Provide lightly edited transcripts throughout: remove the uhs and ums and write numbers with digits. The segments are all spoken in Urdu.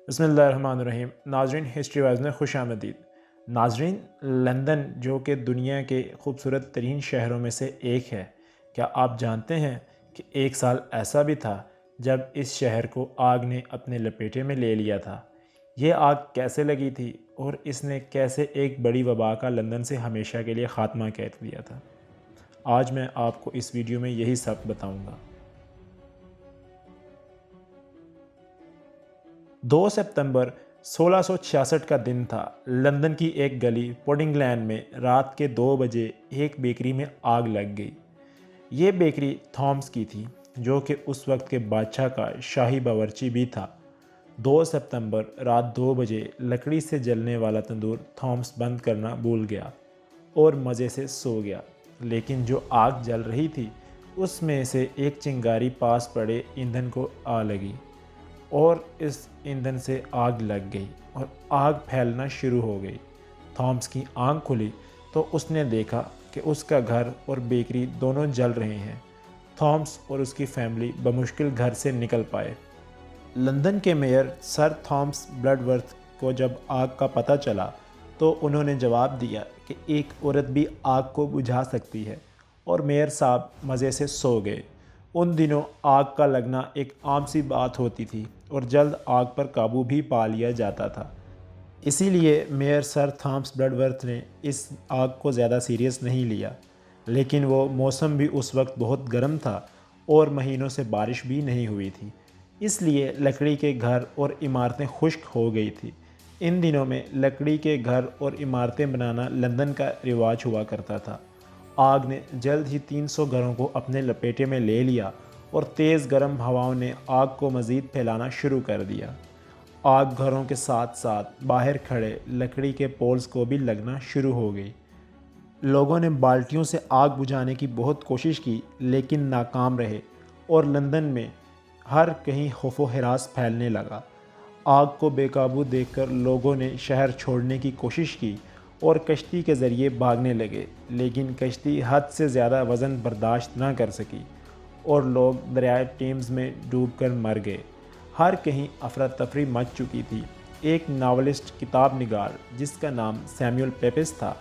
بسم اللہ الرحمن الرحیم۔ ناظرین، ہسٹری وائز میں خوش آمدید۔ ناظرین، لندن جو کہ دنیا کے خوبصورت ترین شہروں میں سے ایک ہے، کیا آپ جانتے ہیں کہ ایک سال ایسا بھی تھا جب اس شہر کو آگ نے اپنے لپیٹے میں لے لیا تھا؟ یہ آگ کیسے لگی تھی اور اس نے کیسے ایک بڑی وبا کا لندن سے ہمیشہ کے لیے خاتمہ کر دیا تھا؟ آج میں آپ کو اس ویڈیو میں یہی سب بتاؤں گا۔ 2 ستمبر 1666 کا دن تھا۔ لندن کی ایک گلی پوڈنگ لین میں رات کے 2 بجے ایک بیکری میں آگ لگ گئی۔ یہ بیکری تھامس کی تھی، جو کہ اس وقت کے بادشاہ کا شاہی باورچی بھی تھا۔ 2 ستمبر رات 2 بجے لکڑی سے جلنے والا تندور تھامس بند کرنا بھول گیا اور مزے سے سو گیا، لیکن جو آگ جل رہی تھی اس میں سے ایک چنگاری پاس پڑے ایندھن کو آ لگی اور اس ایندھن سے آگ لگ گئی اور آگ پھیلنا شروع ہو گئی۔ تھامس کی آنکھ کھلی تو اس نے دیکھا کہ اس کا گھر اور بیکری دونوں جل رہے ہیں۔ تھامس اور اس کی فیملی بمشکل گھر سے نکل پائے۔ لندن کے میئر سر تھامس بلڈ کو جب آگ کا پتہ چلا تو انہوں نے جواب دیا کہ ایک عورت بھی آگ کو بجھا سکتی ہے، اور میئر صاحب مزے سے سو گئے۔ ان دنوں آگ کا لگنا ایک عام سی بات ہوتی تھی اور جلد آگ پر قابو بھی پا لیا جاتا تھا۔ اسی لیے میئر سر تھامس بلڈ نے اس آگ کو زیادہ سیریس نہیں لیا، لیکن وہ موسم بھی اس وقت بہت گرم تھا اور مہینوں سے بارش بھی نہیں ہوئی تھی، اس لیے لکڑی کے گھر اور عمارتیں خشک ہو گئی تھی۔ ان دنوں میں لکڑی کے گھر اور عمارتیں بنانا لندن کا رواج ہوا کرتا تھا۔ آگ نے جلد ہی 300 گھروں کو اپنے لپیٹے میں لے لیا اور تیز گرم ہواؤں نے آگ کو مزید پھیلانا شروع کر دیا۔ آگ گھروں کے ساتھ ساتھ باہر کھڑے لکڑی کے پولز کو بھی لگنا شروع ہو گئی۔ لوگوں نے بالٹیوں سے آگ بجھانے کی بہت کوشش کی، لیکن ناکام رہے اور لندن میں ہر کہیں خوف و ہراس پھیلنے لگا۔ آگ کو بے قابو دیکھ کر لوگوں نے شہر چھوڑنے کی کوشش کی اور کشتی کے ذریعے بھاگنے لگے، لیکن کشتی حد سے زیادہ وزن برداشت نہ کر سکی اور لوگ دریائے ٹیمز میں ڈوب کر مر گئے۔ ہر کہیں افراتفری مچ چکی تھی۔ ایک ناولسٹ کتاب نگار جس کا نام سیمیول پیپس تھا،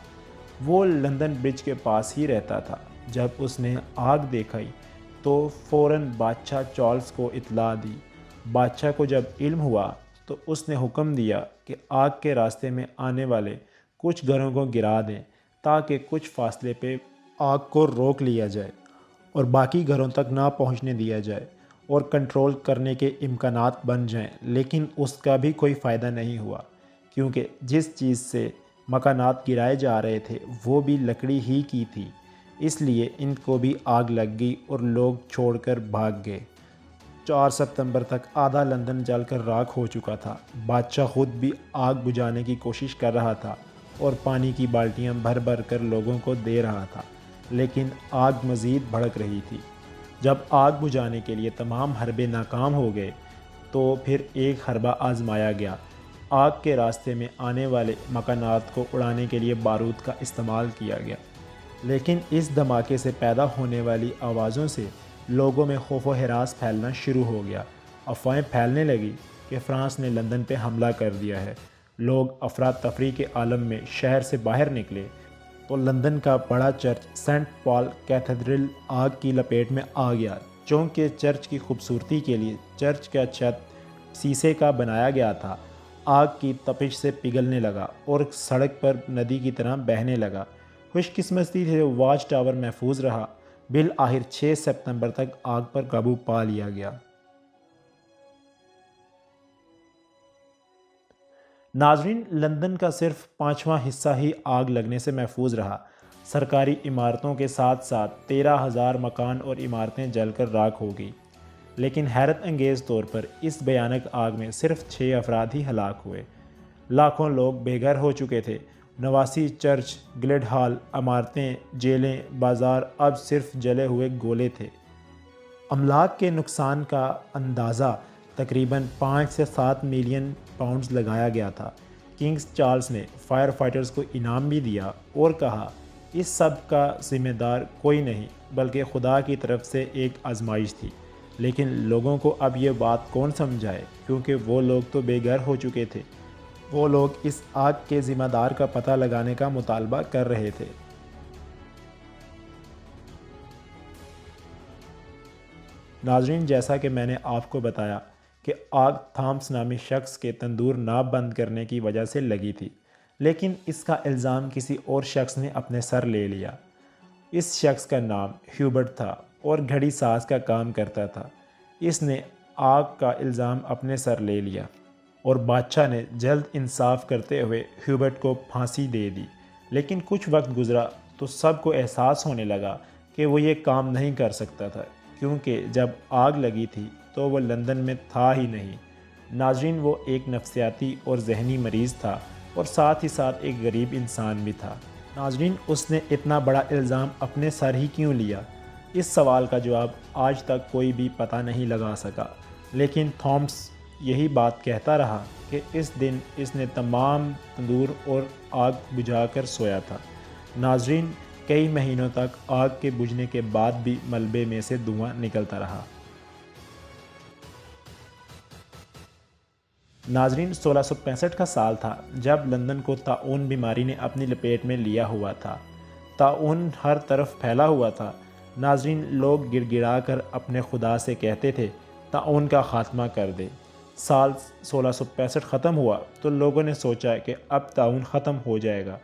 وہ لندن برج کے پاس ہی رہتا تھا۔ جب اس نے آگ دیکھی تو فوراً بادشاہ چارلس کو اطلاع دی۔ بادشاہ کو جب علم ہوا تو اس نے حکم دیا کہ آگ کے راستے میں آنے والے کچھ گھروں کو گرا دیں تاکہ کچھ فاصلے پہ آگ کو روک لیا جائے اور باقی گھروں تک نہ پہنچنے دیا جائے اور کنٹرول کرنے کے امکانات بن جائیں، لیکن اس کا بھی کوئی فائدہ نہیں ہوا، کیونکہ جس چیز سے مکانات گرائے جا رہے تھے وہ بھی لکڑی ہی کی تھی، اس لیے ان کو بھی آگ لگ گئی اور لوگ چھوڑ کر بھاگ گئے۔ 4 ستمبر تک آدھا لندن جل کر راکھ ہو چکا تھا۔ بادشاہ خود بھی آگ بجھانے کی کوشش کر رہا تھا اور پانی کی بالٹیاں بھر بھر کر لوگوں کو دے رہا تھا، لیکن آگ مزید بھڑک رہی تھی۔ جب آگ بجھانے کے لیے تمام حربے ناکام ہو گئے تو پھر ایک حربہ آزمایا گیا۔ آگ کے راستے میں آنے والے مکانات کو اڑانے کے لیے بارود کا استعمال کیا گیا، لیکن اس دھماکے سے پیدا ہونے والی آوازوں سے لوگوں میں خوف و ہراس پھیلنا شروع ہو گیا۔ افواہیں پھیلنے لگی کہ فرانس نے لندن پہ حملہ کر دیا ہے۔ لوگ افراتفری کے عالم میں شہر سے باہر نکلے تو لندن کا بڑا چرچ سینٹ پال کیتھیڈرل آگ کی لپیٹ میں آ گیا۔ چونکہ چرچ کی خوبصورتی کے لیے چرچ کا چھت شیشے کا بنایا گیا تھا، آگ کی تپش سے پگھلنے لگا اور سڑک پر ندی کی طرح بہنے لگا۔ خوش قسمتی سے واچ ٹاور محفوظ رہا۔ بالآخر 6 ستمبر تک آگ پر قابو پا لیا گیا۔ ناظرین، لندن کا صرف 5واں حصہ ہی آگ لگنے سے محفوظ رہا۔ سرکاری عمارتوں کے ساتھ ساتھ 13,000 مکان اور عمارتیں جل کر راکھ ہو گئی، لیکن حیرت انگیز طور پر اس بھیانک آگ میں صرف 6 افراد ہی ہلاک ہوئے۔ لاکھوں لوگ بے گھر ہو چکے تھے۔ 89 چرچ، گلڈ ہال، عمارتیں، جیلیں، بازار اب صرف جلے ہوئے گولے تھے۔ املاک کے نقصان کا اندازہ تقریباً 5 سے 7 ملین پاؤنڈز لگایا گیا تھا۔ کنگ چارلس نے فائر فائٹرز کو انعام بھی دیا اور کہا، اس سب کا ذمہ دار کوئی نہیں بلکہ خدا کی طرف سے ایک آزمائش تھی۔ لیکن لوگوں کو اب یہ بات کون سمجھائے، کیونکہ وہ لوگ تو بے گھر ہو چکے تھے۔ وہ لوگ اس آگ کے ذمہ دار کا پتہ لگانے کا مطالبہ کر رہے تھے۔ ناظرین، جیسا کہ میں نے آپ کو بتایا کہ آگ تھامس نامی شخص کے تندور نہ بند کرنے کی وجہ سے لگی تھی، لیکن اس کا الزام کسی اور شخص نے اپنے سر لے لیا۔ اس شخص کا نام ہیوبرٹ تھا اور گھڑی ساز کا کام کرتا تھا۔ اس نے آگ کا الزام اپنے سر لے لیا اور بادشاہ نے جلد انصاف کرتے ہوئے ہیوبرٹ کو پھانسی دے دی۔ لیکن کچھ وقت گزرا تو سب کو احساس ہونے لگا کہ وہ یہ کام نہیں کر سکتا تھا، کیونکہ جب آگ لگی تھی تو وہ لندن میں تھا ہی نہیں۔ ناظرین، وہ ایک نفسیاتی اور ذہنی مریض تھا اور ساتھ ہی ساتھ ایک غریب انسان بھی تھا۔ ناظرین، اس نے اتنا بڑا الزام اپنے سر ہی کیوں لیا؟ اس سوال کا جواب آج تک کوئی بھی پتہ نہیں لگا سکا، لیکن تھامس یہی بات کہتا رہا کہ اس دن اس نے تمام تندور اور آگ بجھا کر سویا تھا۔ ناظرین، کئی مہینوں تک آگ کے بجھنے کے بعد بھی ملبے میں سے دھواں نکلتا رہا۔ ناظرین، 1665 کا سال تھا جب لندن کو طاعون بیماری نے اپنی لپیٹ میں لیا ہوا تھا۔ طاعون ہر طرف پھیلا ہوا تھا۔ ناظرین، لوگ گڑ گڑا کر اپنے خدا سے کہتے تھے طاعون کا خاتمہ کر دے۔ سال 1665 ختم ہوا تو لوگوں نے سوچا کہ اب طاعون ختم ہو جائے گا،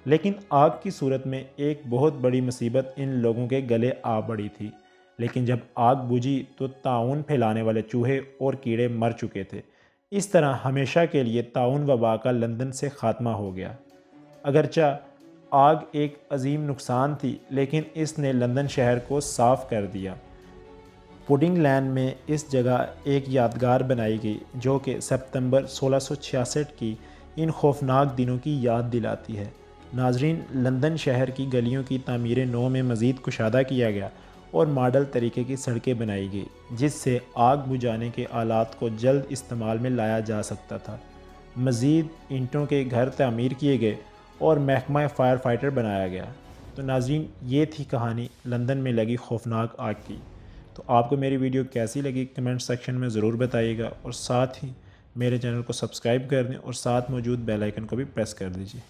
لیکن آگ کی صورت میں ایک بہت بڑی مصیبت ان لوگوں کے گلے آ پڑی تھی۔ لیکن جب آگ بجھی تو طاعون پھیلانے والے چوہے اور کیڑے مر چکے تھے۔ اس طرح ہمیشہ کے لیے طاعون وبا کا لندن سے خاتمہ ہو گیا۔ اگرچہ آگ ایک عظیم نقصان تھی، لیکن اس نے لندن شہر کو صاف کر دیا۔ پوڈنگ لین میں اس جگہ ایک یادگار بنائی گئی جو کہ ستمبر 1666 کی ان خوفناک دنوں کی یاد دلاتی ہے۔ ناظرین، لندن شہر کی گلیوں کی تعمیر نو میں مزید کشادہ کیا گیا اور ماڈل طریقے کی سڑکیں بنائی گئی، جس سے آگ بجھانے کے آلات کو جلد استعمال میں لایا جا سکتا تھا۔ مزید اینٹوں کے گھر تعمیر کیے گئے اور محکمہ فائر فائٹر بنایا گیا۔ تو ناظرین، یہ تھی کہانی لندن میں لگی خوفناک آگ کی۔ تو آپ کو میری ویڈیو کیسی لگی کمنٹ سیکشن میں ضرور بتائیے گا، اور ساتھ ہی میرے چینل کو سبسکرائب کر دیں اور ساتھ موجود بیل آئیکن کو بھی پریس کر دیجیے۔